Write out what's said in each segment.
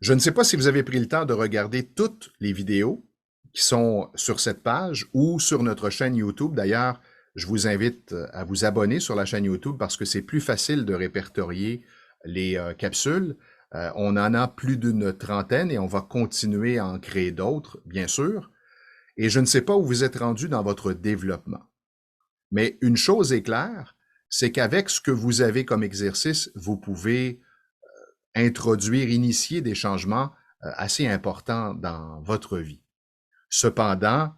Je ne sais pas si vous avez pris le temps de regarder toutes les vidéos qui sont sur cette page ou sur notre chaîne YouTube. D'ailleurs, je vous invite à vous abonner sur la chaîne YouTube parce que c'est plus facile de répertorier les capsules. On en a plus d'une trentaine et on va continuer à en créer d'autres, bien sûr. Et je ne sais pas où vous êtes rendu dans votre développement. Mais une chose est claire, c'est qu'avec ce que vous avez comme exercice, vous pouvez introduire, initier des changements assez importants dans votre vie. Cependant,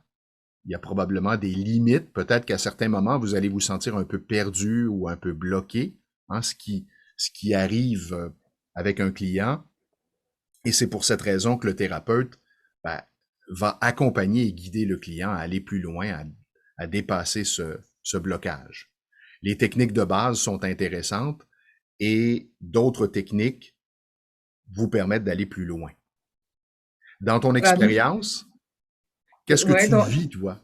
il y a probablement des limites. Peut-être qu'à certains moments, vous allez vous sentir un peu perdu ou un peu bloqué, hein, ce qui arrive avec un client. Et c'est pour cette raison que le thérapeute ben, va accompagner et guider le client à aller plus loin, à dépasser ce blocage. Les techniques de base sont intéressantes et d'autres techniques vous permettent d'aller plus loin. Dans ton Voilà, donc, expérience, qu'est-ce que ouais, tu vis, toi?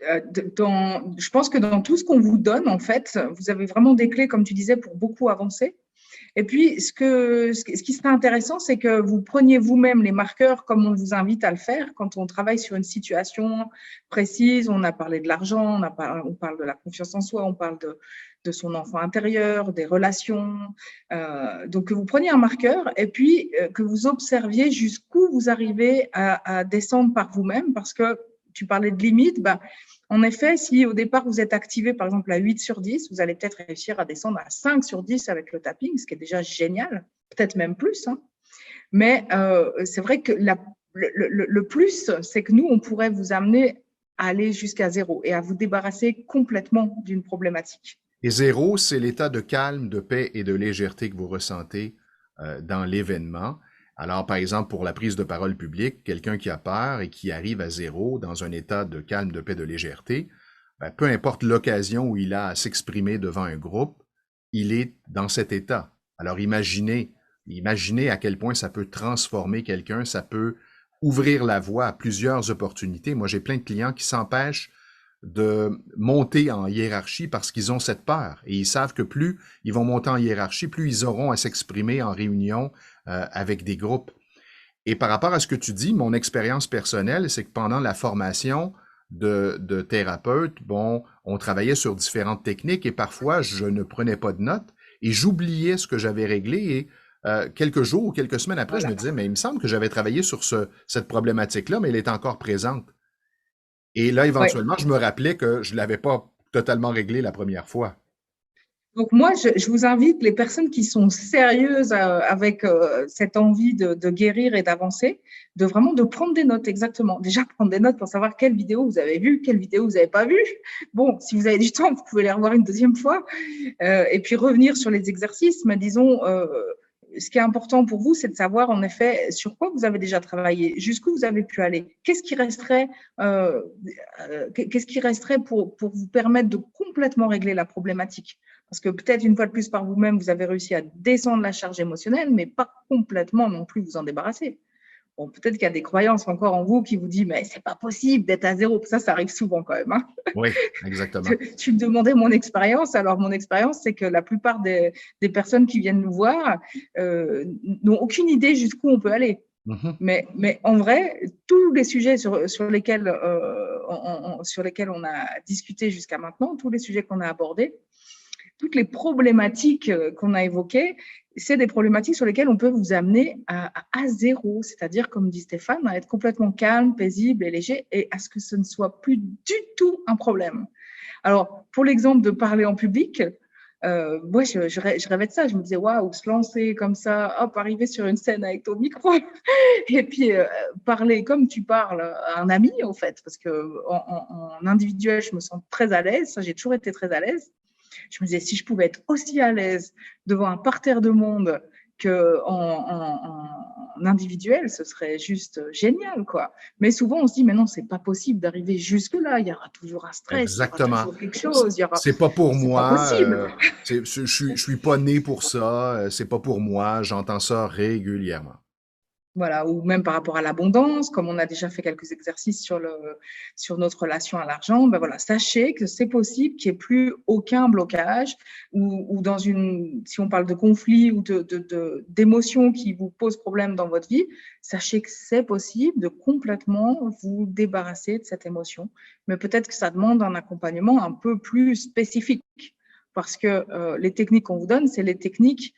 je pense que dans tout ce qu'on vous donne, en fait, vous avez vraiment des clés, comme tu disais, pour beaucoup avancer. Et puis, ce qui serait intéressant, c'est que vous preniez vous-même les marqueurs comme on vous invite à le faire quand on travaille sur une situation précise. On a parlé de l'argent, on parle de la confiance en soi, on parle de son enfant intérieur, des relations. Donc, que vous preniez un marqueur et puis que vous observiez jusqu'où vous arrivez à descendre par vous-même parce que tu parlais de limites. Bah, en effet, si au départ vous êtes activé par exemple à 8 sur 10, vous allez peut-être réussir à descendre à 5 sur 10 avec le tapping, ce qui est déjà génial, peut-être même plus. Hein. Mais c'est vrai que le plus, c'est que nous, on pourrait vous amener à aller jusqu'à zéro et à vous débarrasser complètement d'une problématique. Et zéro, c'est l'état de calme, de paix et de légèreté que vous ressentez dans l'événement. Alors, par exemple, pour la prise de parole publique, quelqu'un qui a peur et qui arrive à zéro dans un état de calme, de paix, de légèreté, ben, peu importe l'occasion où il a à s'exprimer devant un groupe, il est dans cet état. Alors, imaginez à quel point ça peut transformer quelqu'un, ça peut ouvrir la voie à plusieurs opportunités. Moi, j'ai plein de clients qui s'empêchent de monter en hiérarchie parce qu'ils ont cette peur. Et ils savent que plus ils vont monter en hiérarchie, plus ils auront à s'exprimer en réunion avec des groupes. Et par rapport à ce que tu dis, mon expérience personnelle, c'est que pendant la formation de thérapeute, bon, on travaillait sur différentes techniques et parfois je ne prenais pas de notes et j'oubliais ce que j'avais réglé et quelques jours ou quelques semaines après, je Voilà. me disais, mais il me semble que j'avais travaillé sur cette problématique-là, mais elle est encore présente. Et là, Ouais. éventuellement, je me rappelais que je ne l'avais pas totalement réglé la première fois. Donc moi, je vous invite, les personnes qui sont sérieuses avec cette envie de guérir et d'avancer, de vraiment de prendre des notes, exactement. Déjà, prendre des notes pour savoir quelle vidéo vous avez vue, quelle vidéo vous n'avez pas vue. Bon, si vous avez du temps, vous pouvez les revoir une deuxième fois. Et puis revenir sur les exercices. Mais disons, ce qui est important pour vous, c'est de savoir en effet sur quoi vous avez déjà travaillé, jusqu'où vous avez pu aller, qu'est-ce qui resterait pour vous permettre de complètement régler la problématique. Parce que peut-être une fois de plus par vous-même, vous avez réussi à descendre la charge émotionnelle, mais pas complètement non plus vous en débarrasser. Bon, peut-être qu'il y a des croyances encore en vous qui vous disent, mais c'est pas possible d'être à zéro. Ça arrive souvent quand même. Hein. Oui, exactement. Tu me demandais mon expérience. Alors, mon expérience, c'est que la plupart des personnes qui viennent nous voir n'ont aucune idée jusqu'où on peut aller. Mhm. Mais en vrai, tous les sujets sur lesquels on a discuté jusqu'à maintenant, tous les sujets qu'on a abordés, toutes les problématiques qu'on a évoquées, c'est des problématiques sur lesquelles on peut vous amener à zéro, c'est-à-dire, comme dit Stéphane, à être complètement calme, paisible et léger et à ce que ce ne soit plus du tout un problème. Alors, pour l'exemple de parler en public, moi, je rêvais de ça. Je me disais, waouh, se lancer comme ça, hop, arriver sur une scène avec ton micro et puis parler comme tu parles à un ami, en fait, parce que en individuel, je me sens très à l'aise. Ça, j'ai toujours été très à l'aise. Je me disais, si je pouvais être aussi à l'aise devant un parterre de monde qu'en individuel, ce serait juste génial, quoi. Mais souvent, on se dit, mais non, c'est pas possible d'arriver jusque-là. Il y aura toujours un stress, il y aura Exactement. toujours quelque chose, il y aura, C'est pas pour c'est pas moi. possible. Je suis pas né pour ça. C'est pas pour moi. J'entends ça régulièrement. Voilà, ou même par rapport à l'abondance, comme on a déjà fait quelques exercices sur notre relation à l'argent, ben voilà, sachez que c'est possible qu'il n'y ait plus aucun blocage ou dans si on parle de conflit ou d'émotions qui vous posent problème dans votre vie, sachez que c'est possible de complètement vous débarrasser de cette émotion. Mais peut-être que ça demande un accompagnement un peu plus spécifique parce que les techniques qu'on vous donne, c'est les techniques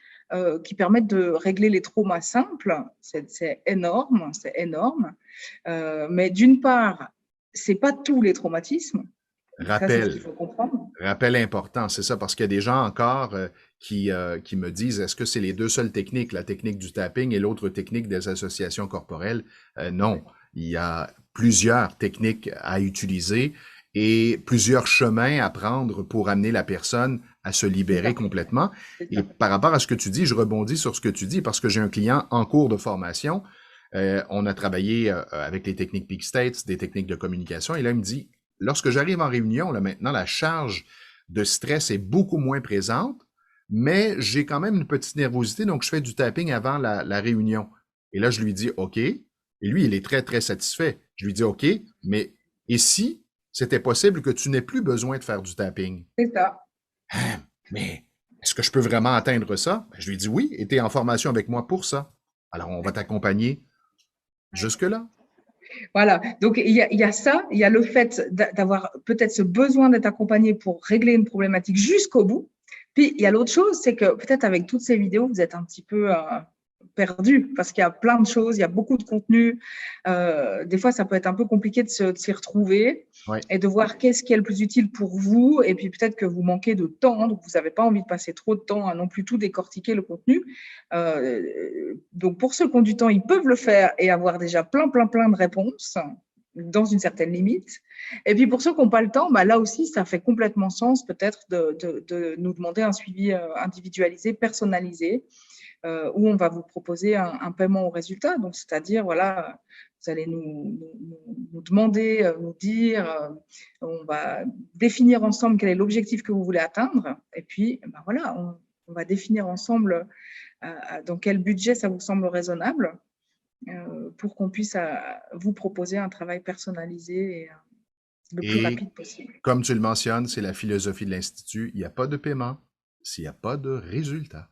qui permettent de régler les traumas simples. C'est énorme, c'est énorme. Mais d'une part, c'est pas tous les traumatismes. Ça, c'est ce qu'il Rappel, faut comprendre. rappel important, c'est ça, parce qu'il y a des gens encore qui me disent, est-ce que c'est les deux seules techniques, la technique du tapping et l'autre technique des associations corporelles? Non, il y a plusieurs techniques à utiliser et plusieurs chemins à prendre pour amener la personne à se libérer complètement. Et par rapport à ce que tu dis, je rebondis sur ce que tu dis parce que j'ai un client en cours de formation. On a travaillé avec les techniques Peak States, des techniques de communication, et là, il me dit, lorsque j'arrive en réunion, là, maintenant, la charge de stress est beaucoup moins présente, mais j'ai quand même une petite nervosité, donc je fais du tapping avant la réunion. Et là, je lui dis, OK. Et lui, il est très, très satisfait. Je lui dis, OK, mais et si c'était possible que tu n'aies plus besoin de faire du tapping? C'est ça. Ah, mais est-ce que je peux vraiment atteindre ça? Ben, je lui dis oui, et tu es en formation avec moi pour ça. Alors, on va t'accompagner jusque-là. Voilà, donc il y a ça, il y a le fait d'avoir peut-être ce besoin d'être accompagné pour régler une problématique jusqu'au bout. Puis il y a l'autre chose, c'est que peut-être avec toutes ces vidéos, vous êtes un petit peu perdu parce qu'il y a plein de choses, il y a beaucoup de contenu. Des fois, ça peut être un peu compliqué de s'y retrouver Oui. et de voir qu'est-ce qui est le plus utile pour vous. Et puis peut-être que vous manquez de temps, donc vous n'avez pas envie de passer trop de temps à non plus tout décortiquer le contenu. Donc pour ceux qui ont du temps, ils peuvent le faire et avoir déjà plein de réponses dans une certaine limite. Et puis pour ceux qui n'ont pas le temps, bah là aussi, ça fait complètement sens peut-être de nous demander un suivi individualisé, personnalisé, où on va vous proposer un paiement au résultat. Donc, c'est-à-dire, voilà, vous allez nous demander, nous dire, on va définir ensemble quel est l'objectif que vous voulez atteindre. Et puis, ben voilà, on va définir ensemble dans quel budget ça vous semble raisonnable pour qu'on puisse vous proposer un travail personnalisé et le plus Et rapide possible. comme tu le mentionnes, c'est la philosophie de l'Institut. Il n'y a pas de paiement s'il n'y a pas de résultat.